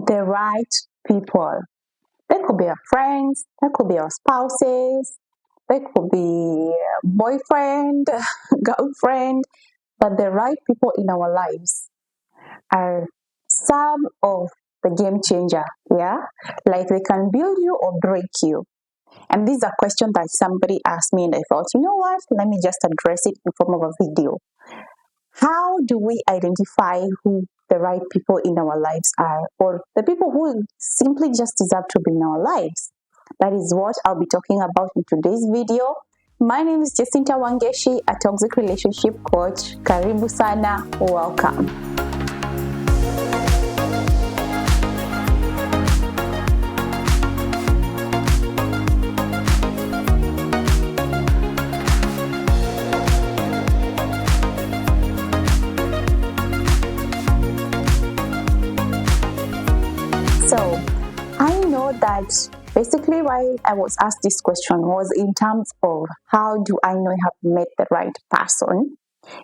the right people. They could be our friends, they could be our spouses, they could be boyfriend, girlfriend, but the right people in our lives are some of the game changer, yeah? Like they can build you or break you. And this is a question that somebody asked me and I thought, you know what, let me just address it in form of a video. How do we identify who the right people in our lives are, or the people who simply just deserve to be in our lives? That is what I'll be talking about in today's video. My name is Jacinta Wangeshi, a toxic relationship coach. Karibu sana, welcome. So, I know that basically why I was asked this question was in terms of how do I know I have met the right person?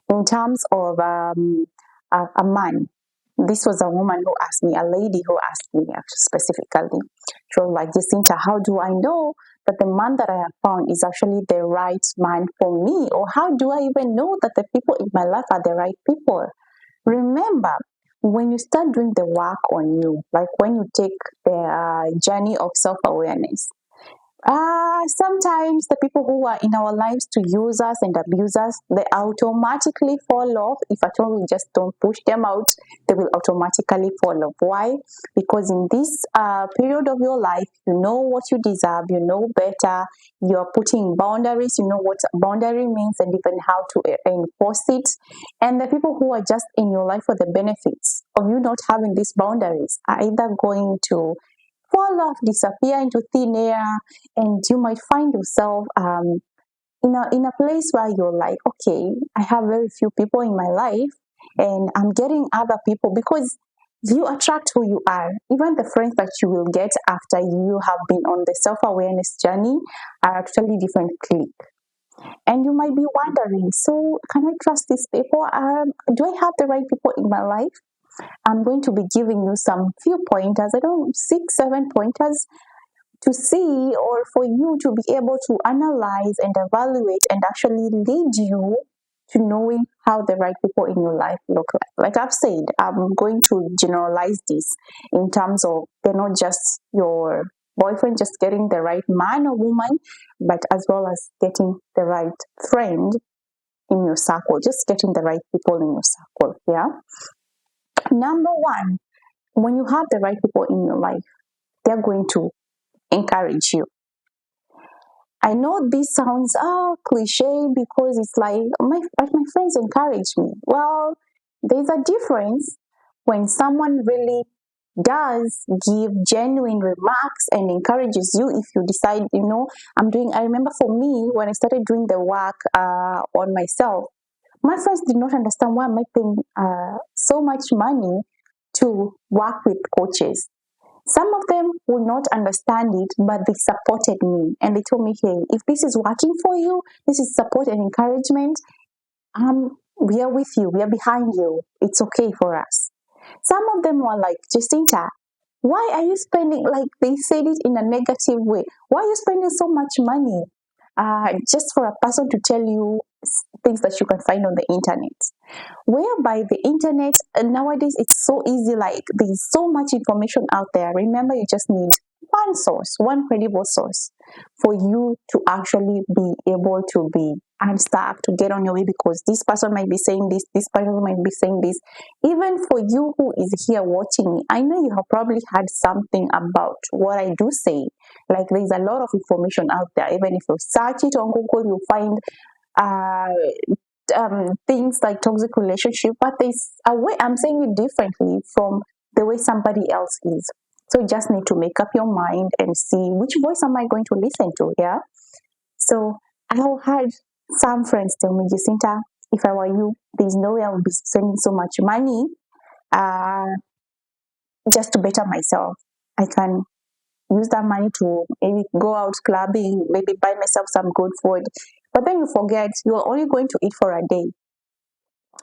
In terms of a man. This was a woman who asked me, a lady who asked me specifically. She was like, Jacinta, how do I know that the man that I have found is actually the right man for me? Or how do I even know that the people in my life are the right people? Remember, when you start doing the work on you, like when you take the journey of self-awareness, sometimes the people who are in our lives to use us and abuse us, they automatically fall off. If at all we just don't push them out, they will automatically fall off. Why? Because in this period of your life, you know what you deserve, you know better, you're putting boundaries, you know what boundary means and even how to enforce it. And the people who are just in your life for the benefits of you not having these boundaries are either going to fall off, disappear into thin air, and you might find yourself in a place where you're like, okay, I have very few people in my life, and I'm getting other people because you attract who you are. Even the friends that you will get after you have been on the self-awareness journey are actually different clique. And you might be wondering, so can I trust these people? Do I have the right people in my life? I'm going to be giving you some few pointers, 6, 7 pointers to see or for you to be able to analyze and evaluate and actually lead you to knowing how the right people in your life look like. Like I've said, I'm going to generalize this in terms of they're not just your boyfriend just getting the right man or woman, but as well as getting the right friend in your circle, just getting the right people in your circle, yeah? Number one, when you have the right people in your life, they're going to encourage you. I know this sounds cliche because it's like my friends encourage me. Well, there's a difference when someone really does give genuine remarks and encourages you if you decide, I remember for me when I started doing the work on myself, my friends did not understand why I'm making so much money to work with coaches. Some of them would not understand it, but they supported me and they told me, hey, if this is working for you, this is support and encouragement, we are with you, we are behind you. It's okay for us. Some of them were like, Jacinta, why are you spending, like they said it in a negative way, why are you spending so much money just for a person to tell you things that you can find on the internet? Whereby the internet nowadays it's so easy, like there's so much information out there. Remember, you just need one source, one credible source for you to actually be able to be unstuck, to get on your way, because this person might be saying this person might be saying this. Even for you who is here watching me, I know you have probably heard something about what I do say. Like there's a lot of information out there. Even if you search it on Google, you'll find things like toxic relationship, but there's a way I'm saying it differently from the way somebody else is. So you just need to make up your mind and see which voice am I going to listen to. Yeah. So I have had some friends tell me, Jacinta, if I were you, there's no way I would be spending so much money just to better myself. I can use that money to maybe go out clubbing, maybe buy myself some good food. But then you forget you're only going to eat for a day.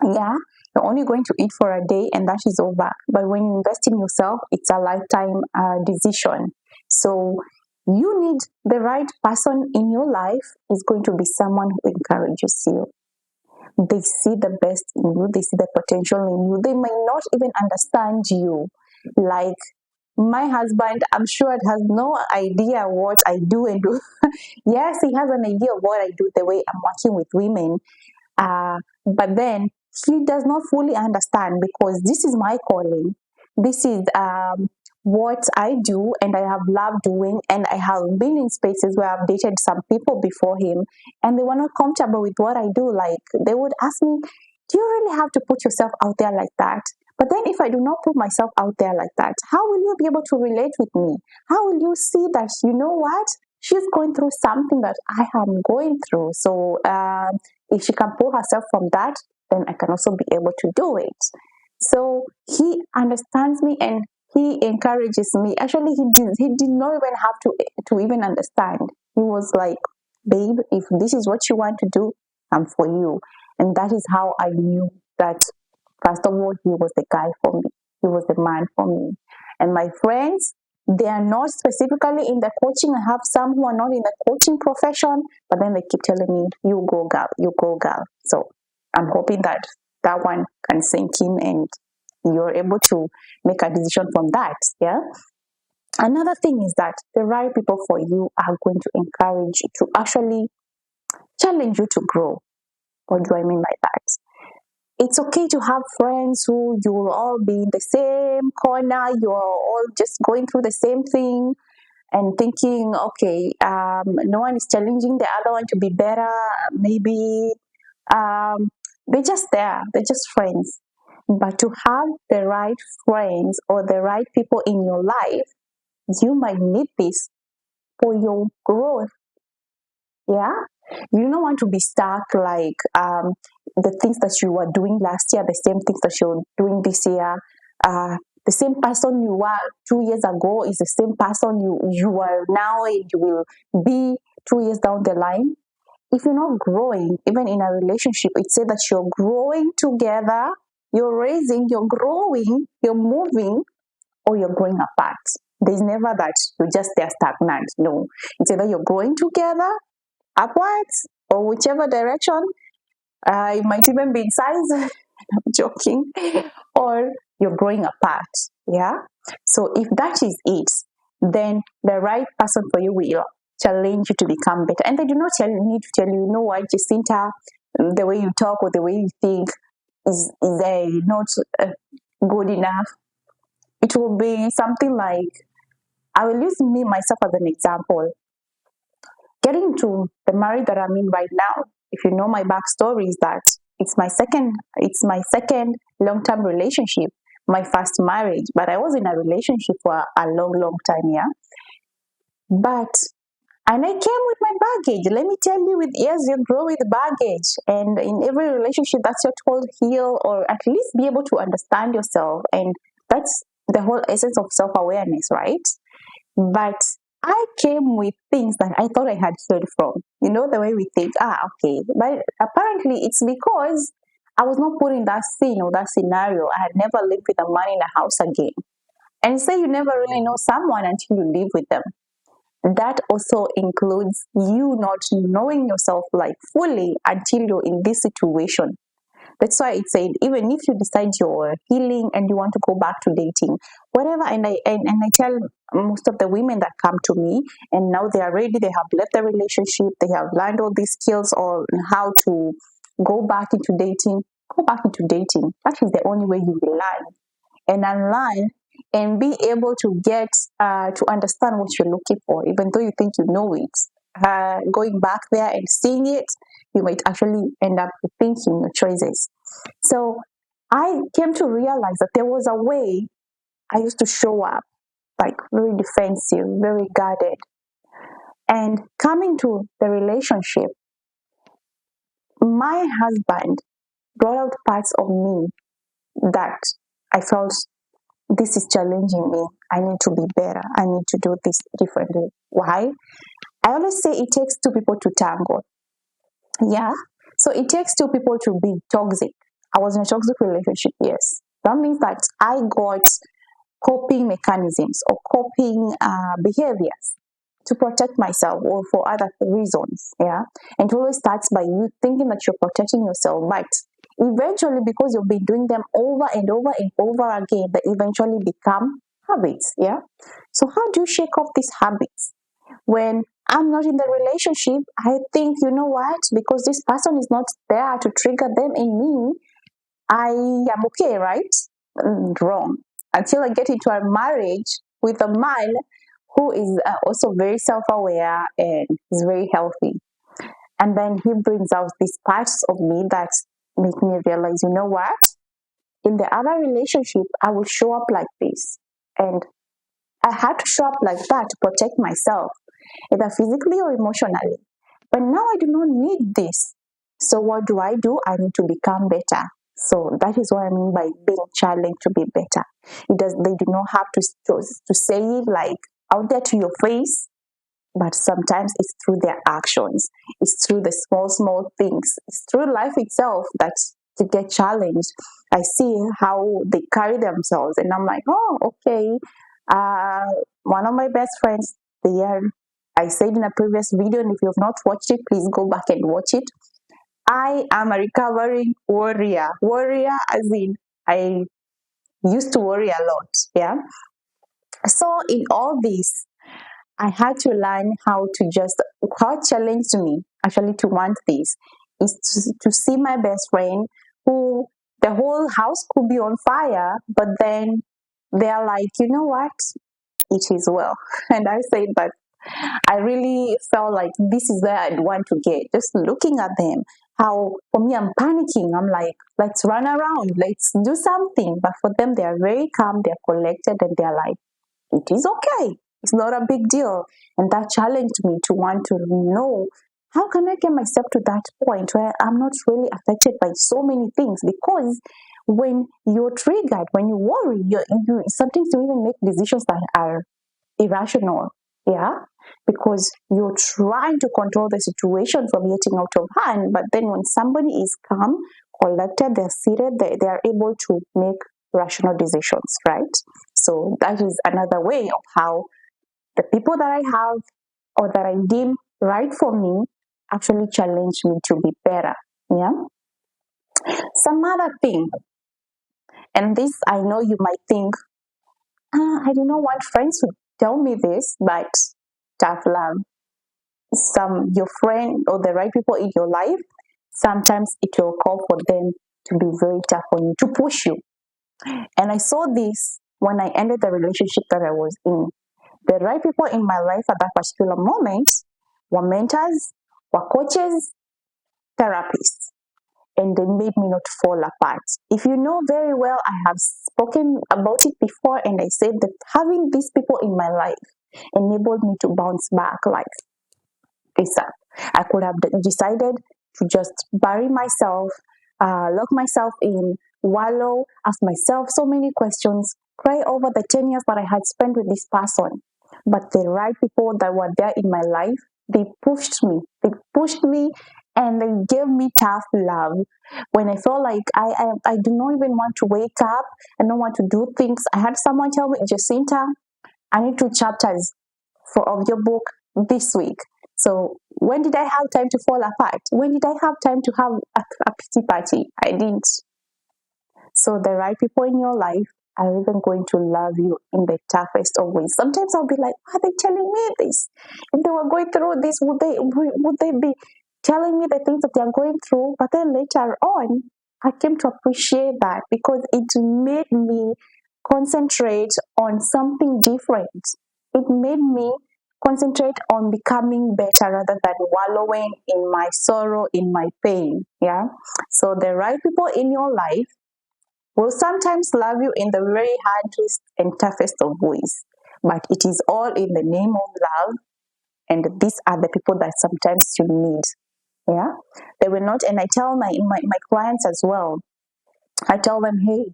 Yeah. You're only going to eat for a day and that is over. But when you invest in yourself, it's a lifetime decision. So you need the right person in your life is going to be someone who encourages you. They see the best in you, they see the potential in you. They may not even understand you. Like my husband, I'm sure, has no idea what I do and do. Yes, he has an idea of what I do, the way I'm working with women. But then he does not fully understand because this is my calling. This is what I do and I have loved doing. And I have been in spaces where I've dated some people before him and they were not comfortable with what I do. Like they would ask me, do you really have to put yourself out there like that? But then if I do not put myself out there like that, how will you be able to relate with me? How will you see that, you know what? She's going through something that I am going through. So if she can pull herself from that, then I can also be able to do it. So he understands me and he encourages me. Actually, he did not even have to even understand. He was like, babe, if this is what you want to do, I'm for you. And that is how I knew that, first of all, he was the guy for me. He was the man for me. And my friends, they are not specifically in the coaching. I have some who are not in the coaching profession, but then they keep telling me, you go girl, you go girl. So I'm hoping that that one can sink in and you're able to make a decision from that. Yeah. Another thing is that the right people for you are going to encourage you to actually challenge you to grow. What do I mean by that? It's okay to have friends who you will all be in the same corner, you're all just going through the same thing and thinking, okay, no one is challenging the other one to be better. Maybe they're just there, they're just friends. But to have the right friends or the right people in your life, you might need this for your growth. Yeah. You don't want to be stuck like the things that you were doing last year, the same things that you're doing this year. The same person you were 2 years ago is the same person you are now and you will be 2 years down the line. If you're not growing, even in a relationship, it says that you're growing together, you're raising, you're growing, you're moving, or you're growing apart. There's never that you're just there stagnant. No. It's either you're growing together, upwards, or whichever direction. It might even be in size. I'm joking. Or you're growing apart. Yeah. So if that is it, then the right person for you will challenge you to become better. And they do not need to tell you, you know what, Jacinta, the way you talk or the way you think is not good enough. It will be something like, I will use me myself as an example. Getting to the marriage that I'm in right now, if you know my backstory, is that it's my second long-term relationship, my first marriage, but I was in a relationship for a long time, yeah. But and I came with my baggage. Let me tell you, with years you grow with baggage, and in every relationship, that's your told heal or at least be able to understand yourself, and that's the whole essence of self-awareness, right? But I came with things that I thought I had healed from. You know, the way we think, okay. But apparently it's because I was not put in that scene or that scenario. I had never lived with a man in a house again. And say you never really know someone until you live with them. That also includes you not knowing yourself like fully until you're in this situation. That's why it said, even if you decide you're healing and you want to go back to dating, whatever, and I tell most of the women that come to me and now they are ready, they have left the relationship, they have learned all these skills on how to go back into dating, go back into dating. That is the only way you will learn and unlearn and be able to get to understand what you're looking for, even though you think you know it. Going back there and seeing it, you might actually end up rethinking your choices. So I came to realize that there was a way I used to show up like very defensive, very guarded. And coming to the relationship, my husband brought out parts of me that I felt, this is challenging me. I need to be better. I need to do this differently. Why? I always say it takes two people to tango. Yeah. So it takes two people to be toxic. I was in a toxic relationship, yes. That means that I got coping mechanisms or coping behaviors to protect myself or for other reasons. Yeah. And it always starts by you thinking that you're protecting yourself, but eventually, because you've been doing them over and over and over again, they eventually become habits. Yeah. So, how do you shake off these habits? When I'm not in the relationship, I think, you know what, because this person is not there to trigger them in me, I am okay, right? Wrong. Until I get into a marriage with a man who is also very self aware and is very healthy. And then he brings out these parts of me that make me realize, you know what? In the other relationship, I will show up like this. And I had to show up like that to protect myself, either physically or emotionally. But now I do not need this. So what do? I need to become better. So that is what I mean by being challenged to be better. It does. They do not have to say it like out there to your face, but sometimes it's through their actions. It's through the small things. It's through life itself that to get challenged. I see how they carry themselves, and I'm like, oh, okay. Uh, One of my best friends, they are. I said in a previous video, and if you have not watched it, please go back and watch it. I am a recovering warrior. Warrior, as in I used to worry a lot. Yeah. So in all this, I had to learn how challenged me actually to want this is to see my best friend who the whole house could be on fire, but then they're like, you know what? It is well. And I said that I really felt like this is where I'd want to get. Just looking at them, how for me I'm panicking. I'm like, let's run around, let's do something. But for them, they are very calm, they're collected, and they're like, it is okay. It's not a big deal. And that challenged me to want to know how can I get myself to that point where I'm not really affected by so many things. Because when you're triggered, when you worry, you sometimes you even make decisions that are irrational. Yeah, because you're trying to control the situation from getting out of hand. But then when somebody is calm, collected, they're seated, they are able to make rational decisions, right? So that is another way of how the people that I have or that I deem right for me actually challenge me to be better. Yeah. Some other thing, and this I know you might think, I do not want friends to tell me this, but tough love. Your friend or the right people in your life, sometimes it will call for them to be very tough on you, to push you. And I saw this when I ended the relationship that I was in. The right people in my life at that particular moment were mentors, were coaches, therapists, and they made me not fall apart. If you know very well, I have spoken about it before, and I said that having these people in my life enabled me to bounce back like ASAP. I could have decided to just bury myself, lock myself in, wallow, ask myself so many questions, cry over the 10 years that I had spent with this person. But the right people that were there in my life, they pushed me. They pushed me and they gave me tough love. When I felt like I do not even want to wake up, I don't want to do things. I had someone tell me, Jacinta, I need 2 chapters of your book this week. So when did I have time to fall apart? When did I have time to have a pity party? I didn't. So the right people in your life are even going to love you in the toughest of ways. Sometimes I'll be like, why are they telling me this? If they were going through this, would they be telling me the things that they're going through? But then later on, I came to appreciate that because it made me concentrate on something different. It made me concentrate on becoming better rather than wallowing in my sorrow, in my pain. Yeah. So the right people in your life will sometimes love you in the very hardest and toughest of ways. But it is all in the name of love. And these are the people that sometimes you need. Yeah. They will not, and I tell my clients as well, I tell them, hey,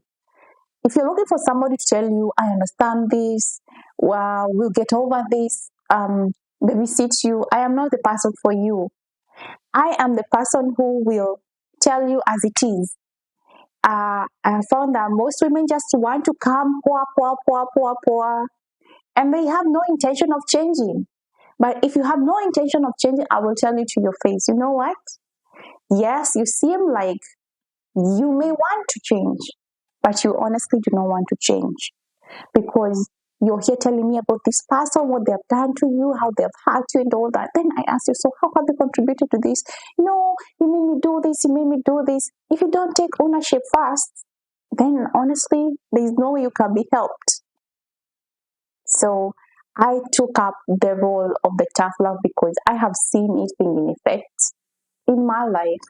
if you're looking for somebody to tell you, I understand this, wow, we'll get over this, babysit you, I am not the person for you. I am the person who will tell you as it is. I found that most women just want to come, pour, and they have no intention of changing. But if you have no intention of changing, I will tell you to your face, you know what? Yes, you seem like you may want to change, but you honestly do not want to change because you're here telling me about this person, what they've done to you, how they've hurt you, and all that. Then I ask you, so how have you contributed to this? No, you made me do this, you made me do this. If you don't take ownership first, then honestly, there's no way you can be helped. So I took up the role of the tough love because I have seen it being in effect in my life.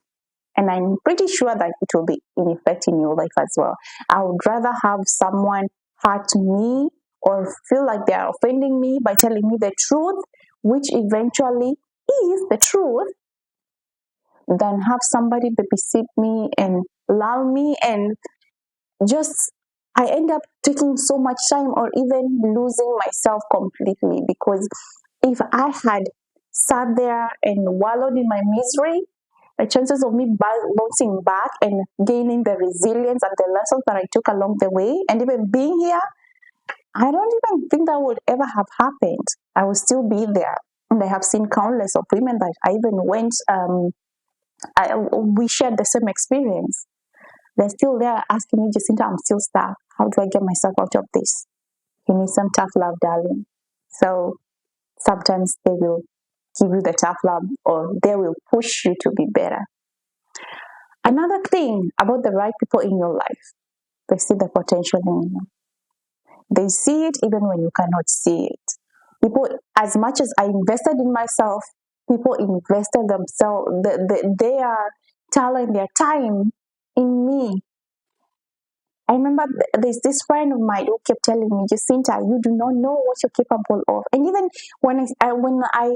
And I'm pretty sure that it will be in effect in your life as well. I would rather have someone hurt me or feel like they are offending me by telling me the truth, which eventually is the truth, than have somebody babysit me and lull me and just I end up taking so much time or even losing myself completely because if I had sat there and wallowed in my misery, the chances of me bouncing back and gaining the resilience and the lessons that I took along the way and even being here, I don't even think that would ever have happened. I would still be there. And I have seen countless of women that I even went, we shared the same experience. They're still there asking me, Jacinta, I'm still stuck. How do I get myself out of this? You need some tough love, darling. So sometimes they will give you the tough love or they will push you to be better. Another thing about the right people in your life, they see the potential in you. They see it even when you cannot see it. People, as much as I invested in myself, people invested themselves, their talent, their time in me. I remember there's this friend of mine who kept telling me, Jacinta, you do not know what you're capable of. And even when I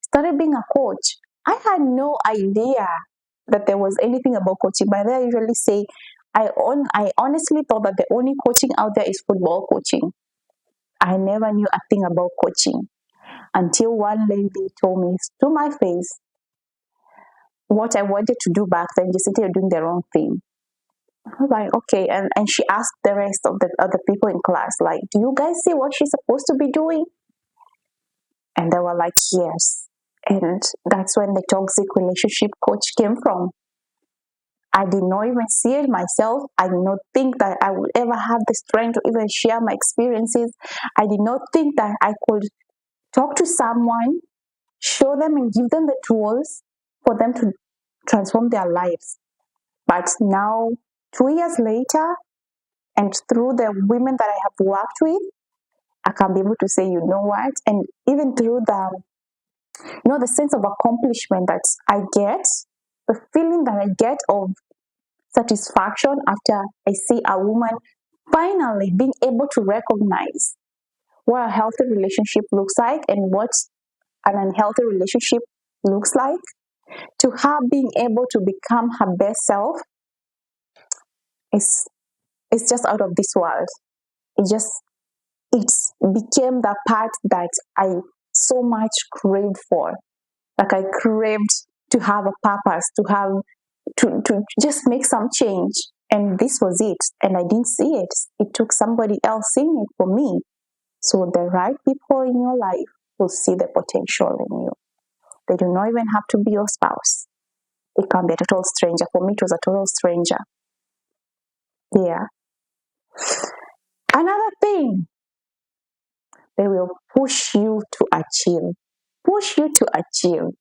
started being a coach, I had no idea that there was anything about coaching. By then, I usually say, I honestly thought that the only coaching out there is football coaching. I never knew a thing about coaching until one lady told me to my face what I wanted to do back then. Jacinta, you're doing the wrong thing. I was like, okay. And she asked the rest of the other people in class, like, do you guys see what she's supposed to be doing? And they were like, yes. And that's when the toxic relationship coach came from. I did not even see it myself. I did not think that I would ever have the strength to even share my experiences. I did not think that I could talk to someone, show them and give them the tools for them to transform their lives. But now, 2 years later, and through the women that I have worked with, I can be able to say, you know what? And even through the sense of accomplishment that I get, the feeling that I get of satisfaction after I see a woman finally being able to recognize what a healthy relationship looks like and what an unhealthy relationship looks like, to her being able to become her best self is just out of this world. It became the part that I so much craved for. Like I craved to have a purpose, to just make some change. And this was it. And I didn't see it. It took somebody else seeing it for me. So the right people in your life will see the potential in you. They do not even have to be your spouse. It can be a total stranger. For me, it was a total stranger. Yeah. Another thing, they will push you to achieve. Push you to achieve.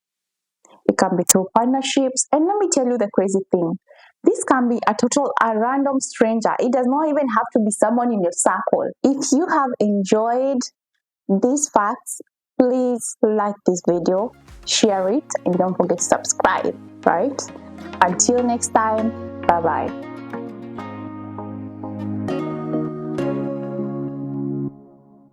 It can be through partnerships. And let me tell you the crazy thing. This can be a random stranger. It does not even have to be someone in your circle. If you have enjoyed these facts, please like this video, share it, and don't forget to subscribe, right? Until next time, bye-bye.